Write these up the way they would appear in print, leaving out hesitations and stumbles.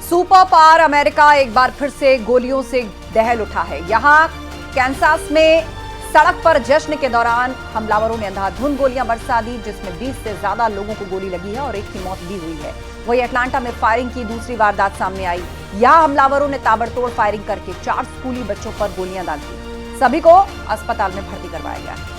Super power America एक बार फिर से गोलियों से दहल उठा है। यहां कैंसास में सड़क पर जश्न के दौरान हमलावरों ने अंधाधुंध गोलियां बरसा दी, जिसमें 20 से ज्यादा लोगों को गोली लगी है और एक की मौत भी हुई है। वहीं अटलांटा में फायरिंग की दूसरी वारदात सामने आई। यहां हमलावरों ने ताबड़तोड़ फायरिंग करके 4 स्कूली बच्चों पर गोलियां दाग दी। सभी को अस्पताल में भर्ती करवाया गया है।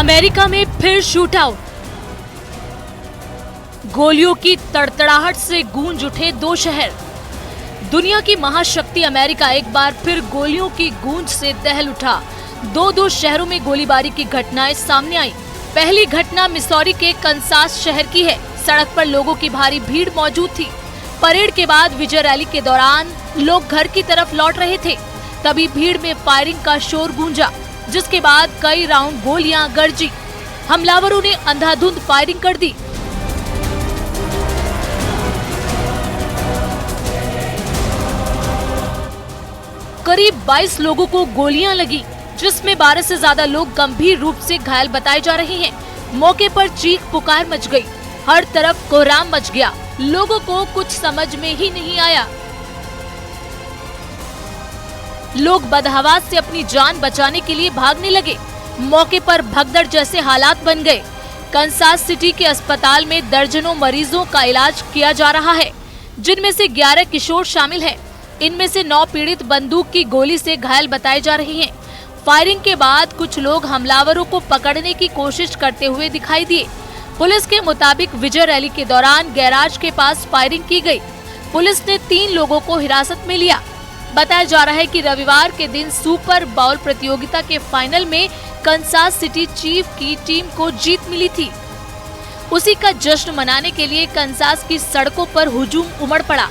अमेरिका में फिर शूटआउट। गोलियों की तड़तड़ाहट से गूंज उठे 2 शहर। दुनिया की महाशक्ति अमेरिका एक बार फिर गोलियों की गूंज से दहल उठा। 2 शहरों में गोलीबारी की घटनाएं सामने आई। पहली घटना मिसौरी के कंसास शहर की है। सड़क पर लोगों की भारी भीड़ मौजूद थी। परेड के बाद विजय रैली के दौरान लोग घर की तरफ लौट रहे थे। तभी भीड़ में फायरिंग का शोर गूंजा, जिसके बाद कई राउंड गोलियां गरजी। हमलावरों ने अंधाधुंध फायरिंग कर दी। करीब 22 लोगों को गोलियां लगी, जिसमें 12 से ज्यादा लोग गंभीर रूप से घायल बताए जा रहे हैं। मौके पर चीख पुकार मच गई। हर तरफ कोहराम मच गया। लोगों को कुछ समझ में ही नहीं आया। लोग बदहवास से अपनी जान बचाने के लिए भागने लगे। मौके पर भगदड़ जैसे हालात बन गए। कंसास सिटी के अस्पताल में दर्जनों मरीजों का इलाज किया जा रहा है, जिनमें से 11 किशोर शामिल हैं। इनमें से 9 पीड़ित बंदूक की गोली से घायल बताए जा रहे हैं। फायरिंग के बाद कुछ लोग हमलावरों को पकड़ने की कोशिश करते हुए दिखाई दिए। पुलिस के मुताबिक विजय रैली के दौरान गैराज के पास फायरिंग की गई। पुलिस ने 3 लोगों को हिरासत में लिया। बताया जा रहा है कि रविवार के दिन सुपर बाउल प्रतियोगिता के फाइनल में कंसास सिटी चीफ की टीम को जीत मिली थी। उसी का जश्न मनाने के लिए कंसास की सड़कों पर हुजूम उमड़ पड़ा।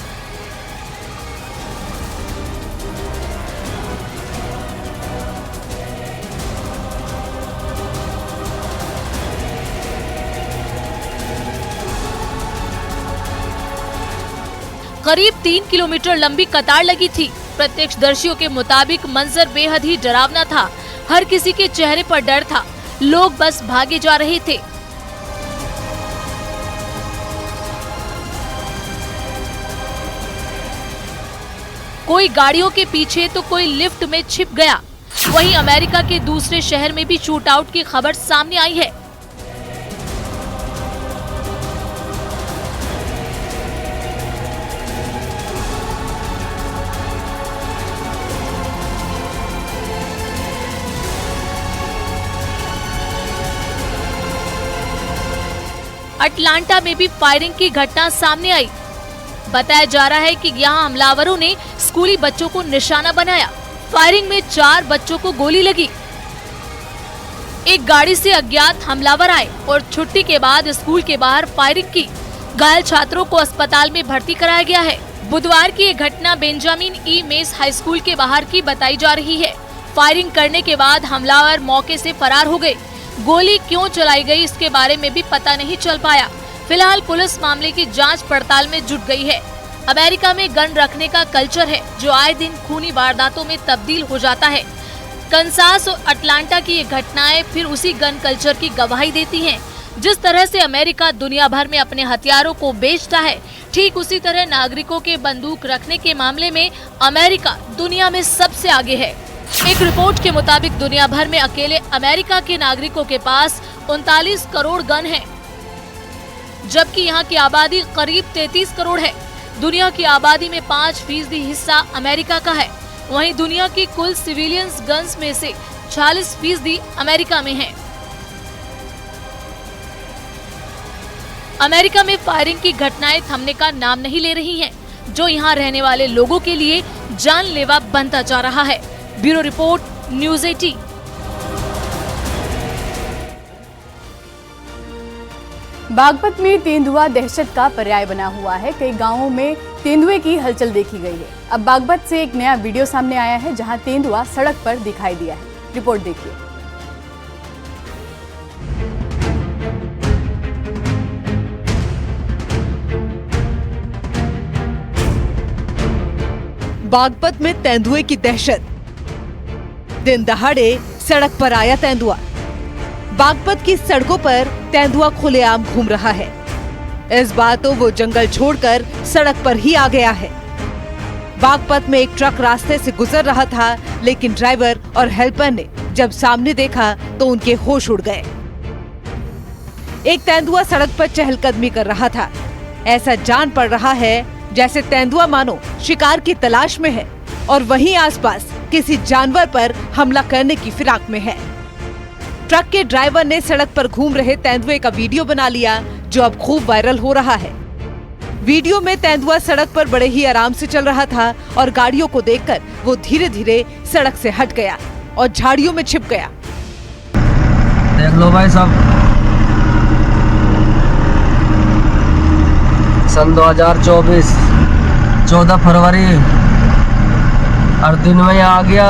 करीब 3 किलोमीटर लंबी कतार लगी थी। प्रत्यक्षदर्शियों के मुताबिक मंजर बेहद ही डरावना था। हर किसी के चेहरे पर डर था। लोग बस भागे जा रहे थे। कोई गाड़ियों के पीछे तो कोई लिफ्ट में छिप गया। वहीं अमेरिका के दूसरे शहर में भी शूटआउट की खबर सामने आई है। अटलांटा में भी फायरिंग की घटना सामने आई। बताया जा रहा है कि यहां हमलावरों ने स्कूली बच्चों को निशाना बनाया। फायरिंग में 4 बच्चों को गोली लगी। एक गाड़ी से अज्ञात हमलावर आए और छुट्टी के बाद स्कूल के बाहर फायरिंग की। घायल छात्रों को अस्पताल में भर्ती कराया गया है। बुधवार की ये घटना बेंजामिन ई मेस हाई स्कूल के बाहर की बताई जा रही है। फायरिंग करने के बाद हमलावर मौके से फरार हो गए। गोली क्यों चलाई गई, इसके बारे में भी पता नहीं चल पाया। फिलहाल पुलिस मामले की जांच पड़ताल में जुट गई है। अमेरिका में गन रखने का कल्चर है, जो आए दिन खूनी वारदातों में तब्दील हो जाता है। कंसास और अटलांटा की ये घटनाएं फिर उसी गन कल्चर की गवाही देती हैं। जिस तरह से अमेरिका दुनिया भर में अपने हथियारों को बेचता है, ठीक उसी तरह नागरिकों के बंदूक रखने के मामले में अमेरिका दुनिया में सबसे आगे है। एक रिपोर्ट के मुताबिक दुनिया भर में अकेले अमेरिका के नागरिकों के पास 39 करोड़ गन हैं, जबकि यहाँ की आबादी करीब 33 करोड़ है। दुनिया की आबादी में 5% हिस्सा अमेरिका का है। वहीं दुनिया की कुल सिविलियंस गन्स में से 46% अमेरिका में है। अमेरिका में फायरिंग की घटनाएं थमने का नाम नहीं ले रही हैं, जो यहाँ रहने वाले लोगों के लिए जानलेवा बनता जा रहा है। Bureau report, news 18। बागपत में तेंदुआ दहशत का पर्याय बना हुआ है। कई गांवों में तेंदुए की हलचल देखी गई है। अब बागपत से एक नया वीडियो सामने आया है, जहां तेंदुआ सड़क पर दिखाई दिया है। रिपोर्ट देखिए। बागपत में तेंदुए की दहशत। दिन दहाड़े सड़क पर आया तेंदुआ। बागपत की सड़कों पर तेंदुआ खुलेआम घूम रहा है। इस बार तो वो जंगल छोड़कर सड़क पर ही आ गया है। बागपत में एक ट्रक रास्ते से गुजर रहा था, लेकिन ड्राइवर और हेल्पर ने जब सामने देखा तो उनके होश उड़ गए। एक तेंदुआ सड़क पर चहलकदमी कर रहा था। ऐसा जान पड़ रहा है जैसे तेंदुआ मानो शिकार की तलाश में है और वहीं आसपास किसी जानवर पर हमला करने की फिराक में है। ट्रक के ड्राइवर ने सड़क पर घूम रहे तेंदुए का वीडियो बना लिया, जो अब खूब वायरल हो रहा है। वीडियो में तेंदुआ सड़क पर बड़े ही आराम से चल रहा था और गाड़ियों को देखकर वो धीरे धीरे सड़क से हट गया और झाड़ियों में छिप गया। देख लो भाई साहब, सन 2024 14 फरवरी हर दिन में यहाँ आ गया।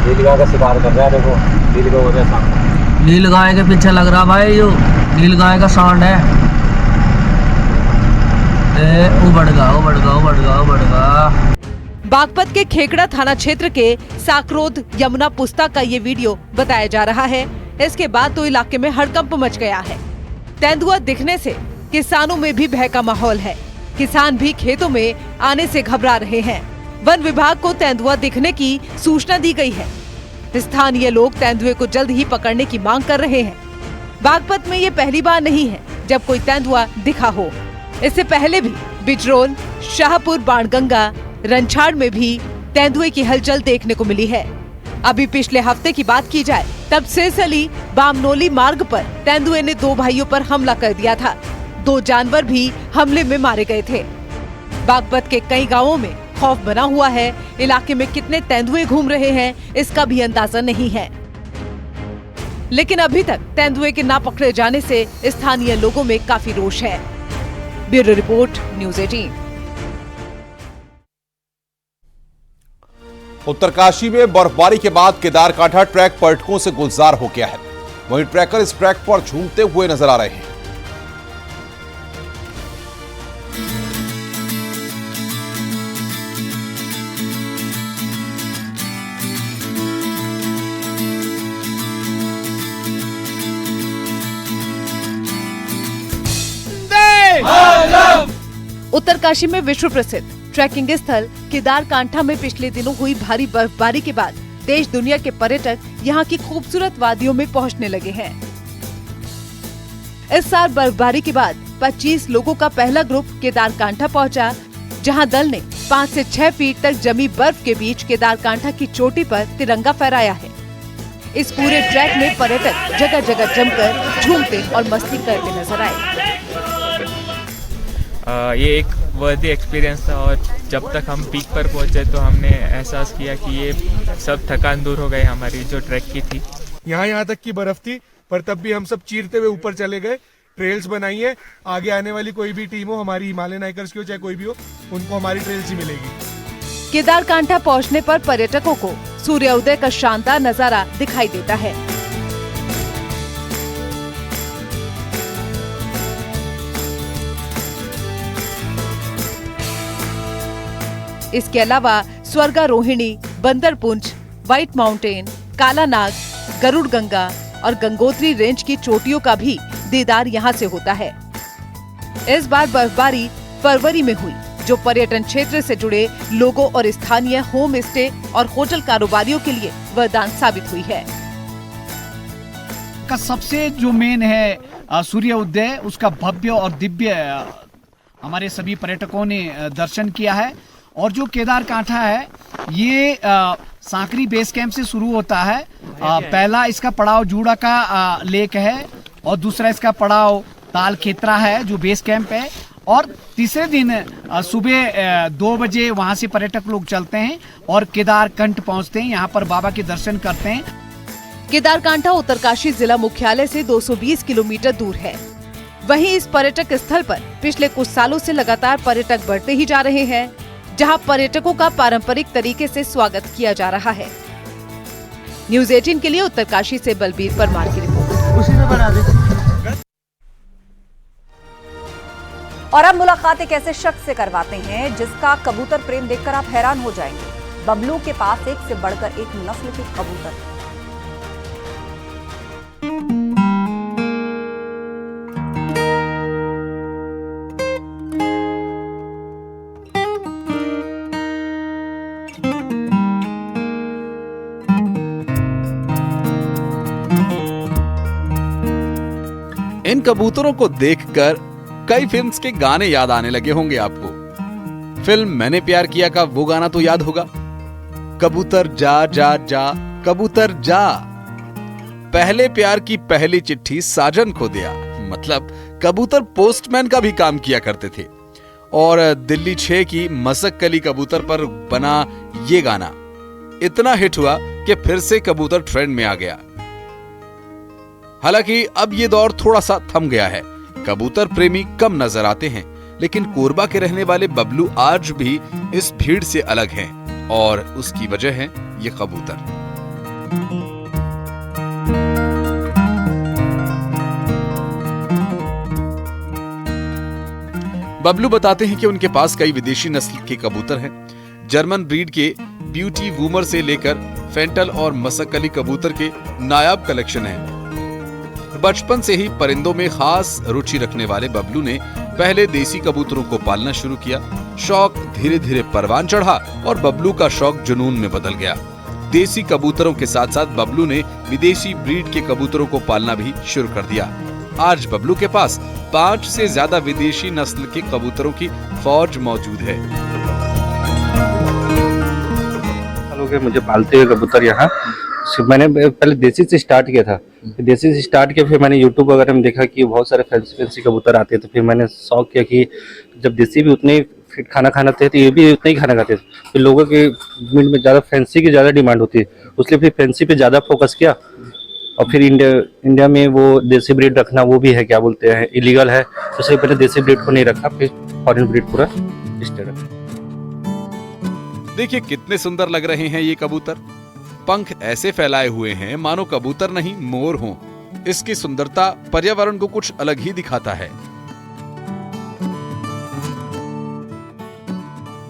नीलगाय का शिकार कर रहा है। देखो नीलगाय हो रहा है सामने। नीलगाय के पीछे लग रहा भाई, यो नीलगाय का साउंड है। उबड़गा। बागपत के खेकड़ा थाना क्षेत्र के साकरोद यमुना पुस्ता का ये वीडियो बताया जा रहा है। इसके बाद तो इलाके में हड़कंप मच गया है। तेंदुआ दिखने से किसानों में भी भय का माहौल है। किसान भी खेतों में आने से घबरा रहे हैं। वन विभाग को तेंदुआ दिखने की सूचना दी गई है। स्थानीय लोग तेंदुए को जल्द ही पकड़ने की मांग कर रहे हैं। बागपत में ये पहली बार नहीं है जब कोई तेंदुआ दिखा हो। इससे पहले भी बिजरोल, शाहपुर, बाणगंगा, रंछाड़ में भी तेंदुए की हलचल देखने को मिली है। अभी पिछले हफ्ते की बात की जाए तब सिरसली बामनोली मार्ग पर तेंदुए ने 2 भाइयों पर हमला कर दिया था। 2 जानवर भी हमले में मारे गए थे। बागपत के कई गांवों में खौफ बना हुआ है। इलाके में कितने तेंदुए घूम रहे हैं इसका भी अंदाजा नहीं है, लेकिन अभी तक तेंदुए के ना पकड़े जाने से स्थानीय लोगों में काफी रोष है। Bureau report, news 18। उत्तरकाशी में बर्फबारी के बाद केदारकांठा ट्रैक पर्यटकों से गुलजार हो गया है। वहीं ट्रैकर इस ट्रैक पर झूमते हुए नजर आ रहे हैं। उत्तरकाशी में विश्व प्रसिद्ध ट्रैकिंग स्थल केदारकांठा में पिछले दिनों हुई भारी बर्फबारी के बाद देश दुनिया के पर्यटक यहां की खूबसूरत वादियों में पहुंचने लगे हैं। इस साल बर्फबारी के बाद 25 लोगों का पहला ग्रुप केदारकांठा पहुंचा, जहां दल ने 5 से 6 फीट तक जमी बर्फ के बीच केदारकांठा की चोटी पर तिरंगा फहराया है। इस पूरे ट्रैक में पर्यटक जगह जगह जमकर झूमते और मस्ती करते नजर आए। ये एक वर्दी एक्सपीरियंस था और जब तक हम पीक पर पहुंचे तो हमने एहसास किया कि ये सब थकान दूर हो गई हमारी जो ट्रैक की थी। यहाँ तक की बर्फ थी, पर तब भी हम सब चीरते हुए ऊपर चले गए। ट्रेल्स बनाई है। आगे आने वाली कोई भी टीम हो, हमारी हिमालयन हाइकर्स की हो चाहे कोई भी हो, उनको हमारी ट्रेल्स ही मिलेगी। केदारकांठा पहुंचने पर पर्यटकों को सूर्योदय का शानदार नजारा दिखाई देता है। इसके अलावा स्वर्गारोहिणी, बंदरपुंज, व्हाइट माउंटेन, कालानाग, गरुड़ गंगा और गंगोत्री रेंज की चोटियों का भी दीदार यहां से होता है। इस बार बर्फबारी फरवरी में हुई, जो पर्यटन क्षेत्र से जुड़े लोगों और स्थानीय होम स्टे और होटल कारोबारियों के लिए वरदान साबित हुई है। का सबसे जो मेन है सूर्य उदय, उसका भव्य और दिव्य हमारे सभी पर्यटकों ने दर्शन किया है। और जो केदारकांठा है ये सांकरी बेस कैंप से शुरू होता है। पहला इसका पड़ाव जूड़ा का लेक है और दूसरा इसका पड़ाव ताल खेतरा है जो बेस कैंप है। और तीसरे दिन सुबह 2 बजे वहां से पर्यटक लोग चलते हैं और केदारकंठ पहुंचते हैं, यहाँ पर बाबा के दर्शन करते हैं। केदारकांठा उत्तरकाशी जिला मुख्यालय से 220 किलोमीटर दूर है। वहीं इस पर्यटक स्थल पर पिछले कुछ सालों से लगातार पर्यटक बढ़ते ही जा रहे हैं, जहां पर्यटकों का पारंपरिक तरीके से स्वागत किया जा रहा है। न्यूज़ 18 के लिए उत्तरकाशी से बलबीर परमार की रिपोर्ट। उसी में बना दे। और अब मुलाकात एक ऐसे शख्स से करवाते हैं जिसका कबूतर प्रेम देखकर आप हैरान हो जाएंगे। बबलू के पास एक से बढ़कर एक नस्ल के कबूतर हैं। इन कबूतरों को देखकर कई फिल्म्स के गाने याद आने लगे होंगे आपको। फिल्म मैंने प्यार किया का वो गाना तो याद होगा, कबूतर जा जा जा कबूतर जा, पहले प्यार की पहली चिट्ठी साजन को दिया। मतलब कबूतर पोस्टमैन का भी काम किया करते थे। और दिल्ली 6 की मसक कली कबूतर पर बना ये गाना इतना हिट हुआ कि फिर से कबूतर ट्रेंड में आ गया। हालांकि अब ये दौर थोड़ा सा थम गया है, कबूतर प्रेमी कम नजर आते हैं, लेकिन कोरबा के रहने वाले बबलू आज भी इस भीड़ से अलग हैं और उसकी वजह है ये कबूतर। बबलू बताते हैं कि उनके पास कई विदेशी नस्ल के कबूतर हैं। जर्मन ब्रीड के ब्यूटी वूमर से लेकर फेंटल और मसकली कबूतर के नायाब कलेक्शन है। बचपन से ही परिंदों में खास रुचि रखने वाले बबलू ने पहले देसी कबूतरों को पालना शुरू किया। शौक धीरे धीरे परवान चढ़ा और बबलू का शौक जुनून में बदल गया। देसी कबूतरों के साथ साथ बबलू ने विदेशी ब्रीड के कबूतरों को पालना भी शुरू कर दिया। आज बबलू के पास 5 से ज्यादा विदेशी नस्ल के कबूतरों की फौज मौजूद है। मुझे पालते हुए कबूतर यहाँ मैंने पहले देसी से स्टार्ट किया था। देसी से स्टार्ट किया, फिर मैंने यूट्यूब वगैरह में देखा कि बहुत सारे फैंसी कबूतर आते हैं, तो फिर मैंने शौक किया कि जब देसी भी उतने ही फिट खाना खाना थे तो ये भी उतना ही खाना खाते थे। फिर लोगों के मिल में ज़्यादा फैंसी की ज़्यादा डिमांड होती है, इसलिए फिर फैंसी पे ज़्यादा फोकस किया। और फिर इंडिया में वो देसी ब्रीड रखना वो भी है क्या बोलते हैं इलीगल है, तो इसलिए पहले देसी ब्रीड को नहीं रखा, फिर फॉरेन ब्रीड पूरा स्टे रखा। देखिए कितने सुंदर लग रहे हैं ये कबूतर। पंख ऐसे फैलाए हुए हैं मानो कबूतर नहीं मोर हों। इसकी सुंदरता पर्यावरण को कुछ अलग ही दिखाता है।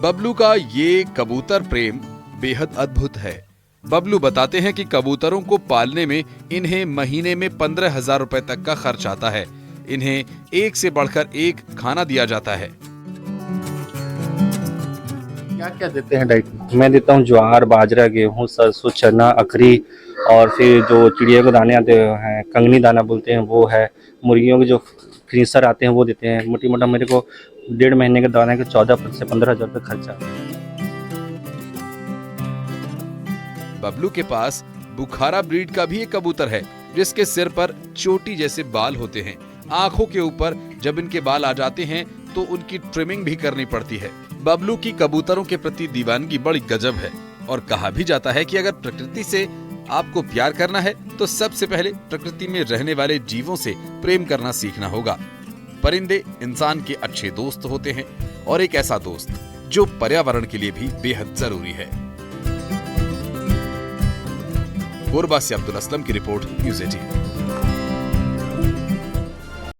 बबलू का ये कबूतर प्रेम बेहद अद्भुत है। बबलू बताते हैं कि कबूतरों को पालने में इन्हें महीने में 15,000 रुपए तक का खर्च आता है। इन्हें एक से बढ़कर एक खाना दिया जाता है। क्या क्या देते हैं डाइट? मैं देता हूँ ज्वार, बाजरा, गेहूँ, सरसों, चना, अखरी, और फिर जो चिड़िया को दाने आते हैं कंगनी दाना बोलते हैं वो है। मुर्गियों के जो फ्रीसर आते हैं वो देते हैं। मोटी मोटा मेरे को 1.5 महीने के दाने के 14 से 15,000 रुपये खर्चा। बबलू के पास बुखारा ब्रीड का भी एक कबूतर है जिसके सिर पर चोटी जैसे बाल होते हैं। आंखों के ऊपर जब इनके बाल आ जाते हैं तो उनकी ट्रिमिंग भी करनी पड़ती है। बबलू की कबूतरों के प्रति दीवानगी बड़ी गजब है और कहा भी जाता है कि अगर प्रकृति से आपको प्यार करना है तो सबसे पहले प्रकृति में रहने वाले जीवों से प्रेम करना सीखना होगा। परिंदे इंसान के अच्छे दोस्त होते हैं और एक ऐसा दोस्त जो पर्यावरण के लिए भी बेहद जरूरी है। कोरबा से अब्दुल असलम की रिपोर्ट, न्यूज़ 18।